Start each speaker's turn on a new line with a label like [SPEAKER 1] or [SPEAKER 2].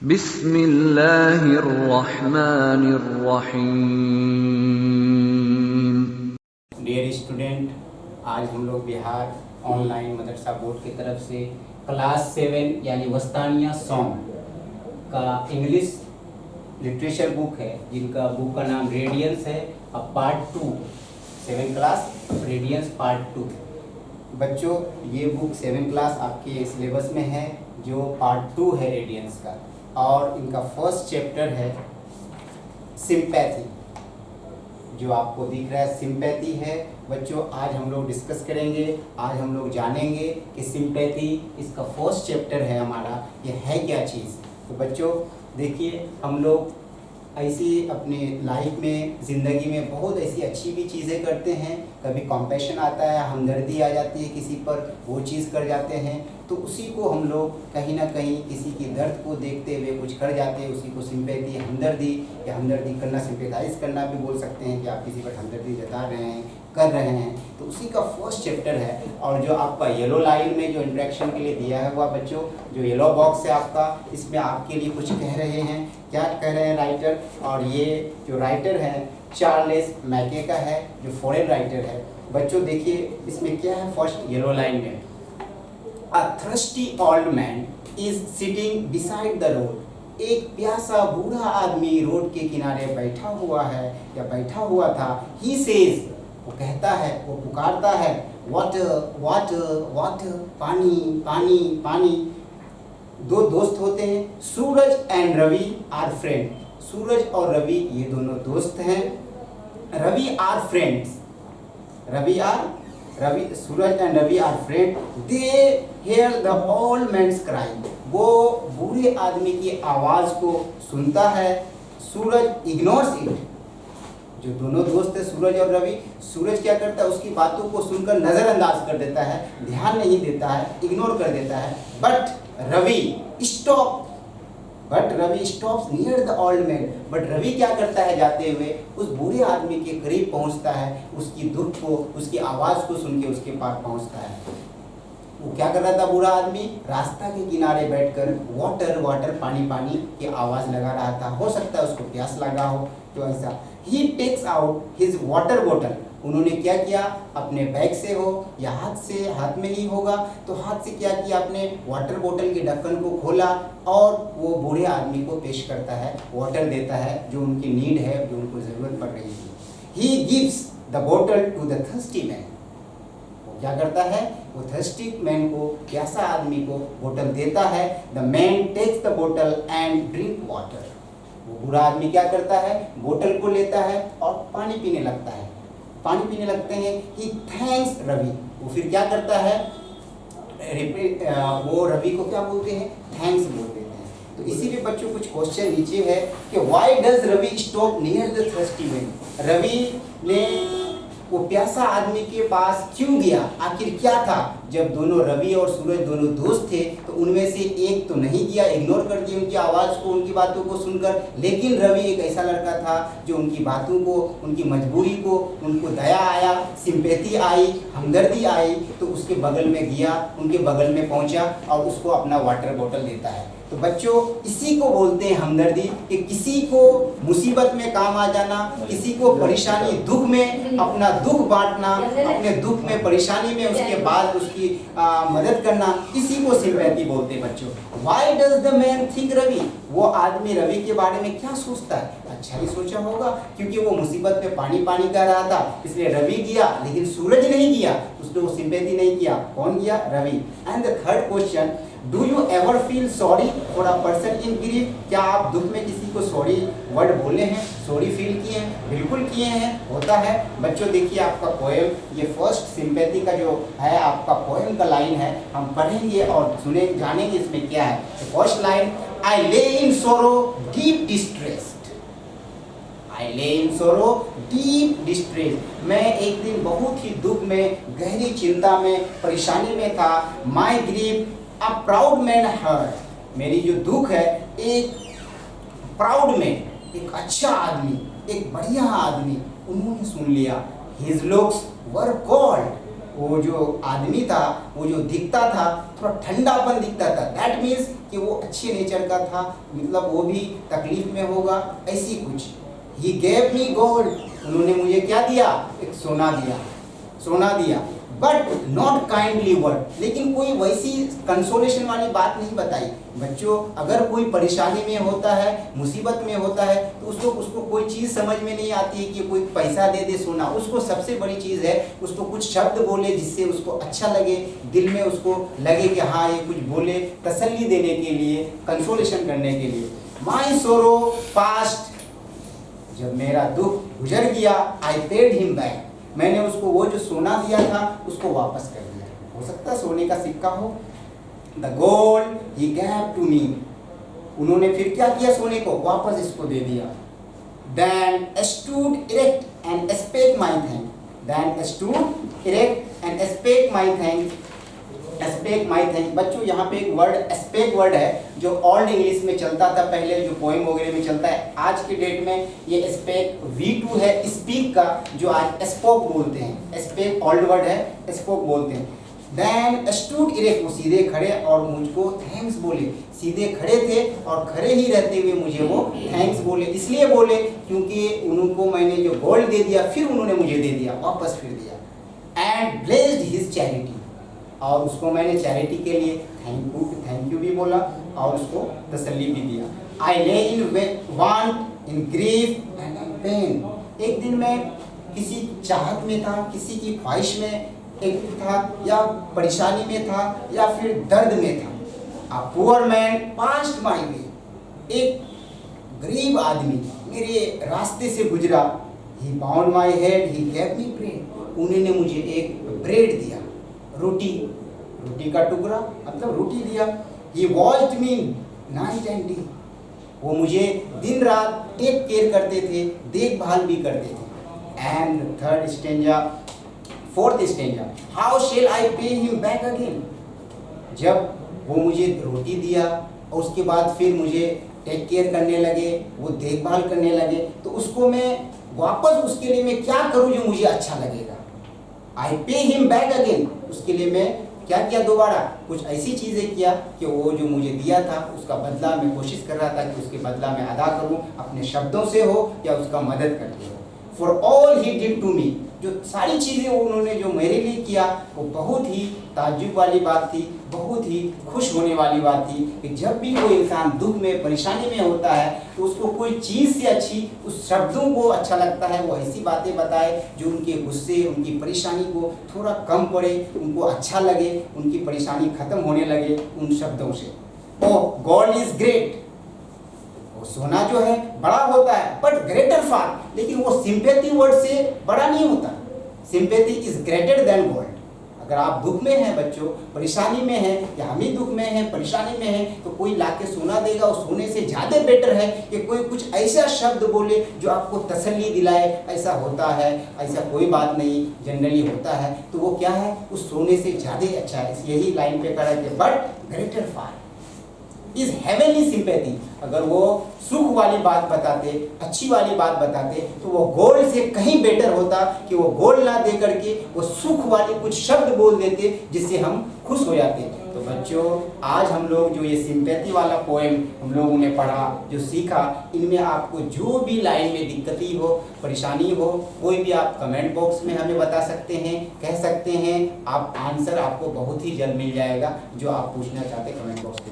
[SPEAKER 1] बिस्मिल्लाहिर्रहमानिर्रहीम।
[SPEAKER 2] Dear student, आज हम लोग बिहार ऑनलाइन मदरसा बोर्ड की तरफ से क्लास 7 यानी वस्तानिया सॉन्ग का इंग्लिश लिटरेचर बुक है, जिनका बुक का नाम रेडियंस है। अब पार्ट 2 7 क्लास रेडियंस पार्ट 2। बच्चों, ये बुक 7 क्लास आपके सिलेबस में है, जो पार्ट 2 है रेडियंस का, और इनका फर्स्ट चैप्टर है सिंपैथी, जो आपको दिख रहा है सिंपैथी है। बच्चों, आज हम लोग डिस्कस करेंगे, आज हम लोग जानेंगे कि सिंपैथी इसका फर्स्ट चैप्टर है हमारा, ये है क्या चीज़। तो बच्चों देखिए, हम लोग ऐसी अपने लाइफ में, ज़िंदगी में बहुत ऐसी अच्छी भी चीज़ें करते हैं। कभी कॉम्पैशन आता है, हमदर्दी आ जाती है किसी पर, वो चीज़ कर जाते हैं, तो उसी को हम लोग कहीं ना कहीं किसी की दर्द को देखते हुए कुछ कर जाते हैं, उसी को सिंपैथी, हमदर्दी या हमदर्दी करना, सिंपैथाइज करना भी बोल सकते हैं कि आप किसी पर हमदर्दी जता रहे हैं, कर रहे हैं। तो उसी का फर्स्ट चैप्टर है। और जो आपका येलो लाइन में जो इंट्रैक्शन के लिए दिया है हुआ बच्चों, जो येलो बॉक्स है आपका, इसमें आपके लिए कुछ कह रहे हैं। क्या कह रहे हैं राइटर? और ये जो राइटर है चार्ल्स मैके का है, जो फॉरेन राइटर है। बच्चों देखिए, इसमें क्या है फर्स्ट येलो लाइन में, a thirsty old man is sitting beside the road. एक प्यासा बूढ़ा आदमी रोड के किनारे बैठा हुआ है या बैठा हुआ था। ही सेज, वो कहता है, वो पुकारता है, वाटर वाटर वाटर, पानी पानी पानी। दो दोस्त होते हैं, Suraj and Ravi are friend. Suraj और रवि ये दोनों दोस्त हैं। Ravi are friends, Suraj and Ravi are friend. They hear the old man's cry. वो बूढ़े आदमी की आवाज़ को सुनता है। Suraj ignores it. जो दोनों दोस्त है सूरज और रवि, सूरज क्या करता है, उसकी बातों को सुनकर नज़रअंदाज कर देता है, ध्यान नहीं देता है, इग्नोर कर देता है। But Ravi stops near the old man. But Ravi क्या करता है, जाते हुए उस बूढ़े आदमी के करीब पहुंचता है, उसकी दुख को, उसकी आवाज़ को सुन के उसके पास पहुंचता है। वो क्या कर रहा था बूढ़ा आदमी? रास्ता के किनारे बैठकर वाटर वाटर, पानी पानी की आवाज़ लगा रहा था। हो सकता है उसको प्यास लगा हो, तो ऐसा। He takes out his water bottle. उन्होंने क्या किया, अपने बैग से हो या हाथ में ही होगा, तो हाथ से क्या किया, अपने वाटर बोतल के ढक्कन को खोला और वो बूढ़े आदमी को पेश करता है, वाटर देता है, जो उनकी नीड है, जो उनको ज़रूरत पड़ रही है। He gives the bottle to the thirsty man. वो क्या करता है, वो थर्स्टी मैन को, प्यासा आदमी को बोतल देता है। द मैन टेक्स द बोतल एंड ड्रिंक वाटर। वो बूढ़ा आदमी क्या करता है, बोतल को लेता है और पानी पीने लगता है। पानी पीने लगते हैं। ही थैंक्स रवि। वो फिर क्या करता है, वो रवि को क्या बोलते हैं, थैंक्स बोल देते हैं। तो इसीलिए बच्चों कुछ क्वेश्चन नीचे है कि why does Ravi stop near the thirsty man. Ravi ने वो प्यासा आदमी के पास क्यों गया, आखिर क्या था? जब दोनों रवि और सूरज दोनों दोस्त थे, तो उनमें से एक तो नहीं गया, इग्नोर कर दिया उनकी आवाज़ को, उनकी बातों को सुनकर। लेकिन रवि एक ऐसा लड़का था जो उनकी बातों को, उनकी मजबूरी को, उनको दया आया, सिंपैथी आई, हमदर्दी आई, तो उसके बगल में गया, उनके बगल में पहुंचा और उसको अपना वाटर बॉटल देता है। तो बच्चों, इसी को बोलते हैं हमदर्दी, कि किसी को मुसीबत में काम आ जाना, किसी को परेशानी, दुख में अपना दुख बांटना, अपने दुख में, परेशानी में उसके बाद उसकी मदद करना, इसी को सिंपैथी बोलते हैं बच्चों। Why does the man think Ravi? वो आदमी रवि के बारे में क्या सोचता है? अच्छा ही सोचा होगा, क्योंकि वो मुसीबत में पानी पानी कर रहा था, इसलिए रवि गया, लेकिन सूरज नहीं गया, उसने वो सिंपैथी नहीं किया। कौन गया? Ravi. And the third question, do you ever feel sorry for a person in grief? क्या आप दुख में किसी को सॉरी वर्ड बोले हैं, सॉरी फील किए हैं? बिल्कुल किए हैं, होता है। बच्चों देखिए, आपका पोएम, ये फर्स्ट सिंपैथी का जो है आपका पोएम का लाइन है, हम पढ़ेंगे और जानेंगे इसमें क्या है। फर्स्ट लाइन, आई ले इन सोरो डीप डिस्ट्रेस्ड। आई ले इन सोरो डीप डिस्ट्रेस। मैं एक दिन बहुत ही दुख में, गहरी चिंता में, परेशानी में था। My grief a proud man hurt. मेरी जो दुख है, एक प्राउड मैन, एक अच्छा आदमी, एक बढ़िया आदमी, उन्होंने सुन लिया। His looks were cold. वो जो आदमी था, वो जो दिखता था थोड़ा ठंडापन दिखता था। दैट मीन्स कि वो अच्छे नेचर का था, मतलब वो भी तकलीफ में होगा, ऐसी कुछ। ही गेव मी गोल्ड, उन्होंने मुझे क्या दिया, एक सोना दिया, सोना दिया। बट नॉट काइंडली वर्ड, लेकिन कोई वैसी कंसोलेशन वाली बात नहीं बताई। बच्चों, अगर कोई परेशानी में होता है, मुसीबत में होता है, तो उसको कोई चीज़ समझ में नहीं आती है कि कोई पैसा दे दे सोना। उसको सबसे बड़ी चीज़ है, उसको कुछ शब्द बोले जिससे उसको अच्छा लगे, दिल में उसको लगे कि हाँ ये कुछ बोले, तसल्ली देने के लिए, कंसोलेशन करने के लिए। माई सोरो पास्ट, जब मेरा दुख गुजर गया, आई पेड हिम बैक, मैंने उसको वो जो सोना दिया था उसको वापस कर दिया। हो सकता है सोने का सिक्का हो। The gold he gave to me, उन्होंने फिर क्या किया, सोने को वापस इसको दे दिया। Then stood erect and spake my thank, then stood erect and spake my thank, spake my thank. बच्चों यहाँ पे एक वर्ड स्पेक वर्ड है जो ओल्ड इंग्लिश में चलता था पहले, जो पोएम वगैरह में चलता है। आज के डेट में ये स्पेक V2 है स्पीक का, जो आज स्पोक बोलते हैं। स्पेक ओल्ड वर्ड है, स्पोक बोलते हैं। देन स्टूड इरेक्ट, वो सीधे खड़े और मुझको थैंक्स बोले। सीधे खड़े थे और खड़े ही रहते हुए मुझे वो थैंक्स बोले। इसलिए बोले क्योंकि उनको मैंने जो गोल्ड दे दिया, फिर उन्होंने मुझे दे दिया, वापस फिर दिया। एंड ब्लेस्ड हिज चैरिटी, और उसको मैंने चैरिटी के लिए थैंक यू भी बोला और उसको तसल्ली भी दिया। I lay in want in grief and pain, एक दिन मैं किसी चाहत में था, किसी की ख्वाहिश में एक था, या परेशानी में था, या फिर दर्द में था। A poor man passed my way, एक गरीब आदमी मेरे रास्ते से गुजरा। He bound my head, he gave me bread, उन्होंने मुझे एक ब्रेड दिया, रोटी का टुकड़ा, मतलब रोटी दिया। He watched me night and day, वो मुझे दिन रात टेक केयर करते थे, देखभाल भी करते थे। And third stanza, fourth stanza, how shall I pay him back again, जब वो मुझे रोटी दिया और उसके बाद फिर मुझे टेक केयर करने लगे, वो देखभाल करने लगे, तो उसको मैं वापस उसके लिए मैं क्या करूं जो मुझे अच्छा लगेगा। आई पे हिम बैक अगेन, उसके लिए मैं क्या किया, दोबारा कुछ ऐसी चीज़ें किया कि वो जो मुझे दिया था उसका बदला मैं कोशिश कर रहा था कि उसके बदला मैं अदा करूं, अपने शब्दों से हो या उसका मदद करके हो। For all he did to me, जो सारी चीज़ें उन्होंने जो मेरे लिए किया वो बहुत ही ताज्जुब वाली बात थी, बहुत ही खुश होने वाली बात थी कि जब भी कोई इंसान दुख में, परेशानी में होता है तो उसको कोई चीज़ से अच्छी, उस शब्दों को अच्छा लगता है, वो ऐसी बातें बताए जो उनके गुस्से, उनकी परेशानी को थोड़ा कम पड़े, उनको अच्छा लगे, उनकी परेशानी ख़त्म होने लगे उन शब्दों से। ओह गॉड इज़ ग्रेट, वो सोना जो है बड़ा होता है बट ग्रेटर फार, लेकिन वो सिंपैथी वर्ड से बड़ा नहीं होता। Sympathy is greater than gold. अगर आप दुख में हैं बच्चों, परेशानी में हैं, या हम ही दुख में हैं, परेशानी में हैं, तो कोई लाके सोना देगा, उस सोने से ज़्यादा बेटर है कि कोई कुछ ऐसा शब्द बोले जो आपको तसल्ली दिलाए, ऐसा होता है, ऐसा कोई बात नहीं, जनरली होता है, तो वो क्या है, उस सोने से ज़्यादा अच्छा है। यही लाइन पे कहा है, but greater far is heavenly sympathy. अगर वो सुख वाली बात बताते, अच्छी वाली बात बताते, तो वो गोल्ड से कहीं बेटर होता कि वो गोल्ड ना दे करके वो सुख वाली कुछ शब्द बोल देते जिससे हम खुश हो जाते। तो बच्चों, आज हम लोग जो ये सिंपैथी वाला पोएम हम लोगों ने पढ़ा, जो सीखा, इनमें आपको जो भी लाइन में दिक्कती हो, परेशानी हो, कोई भी आप कमेंट बॉक्स में हमें बता सकते हैं, कह सकते हैं। आप आंसर आपको बहुत ही जल्द मिल जाएगा जो आप पूछना चाहते कमेंट बॉक्स में।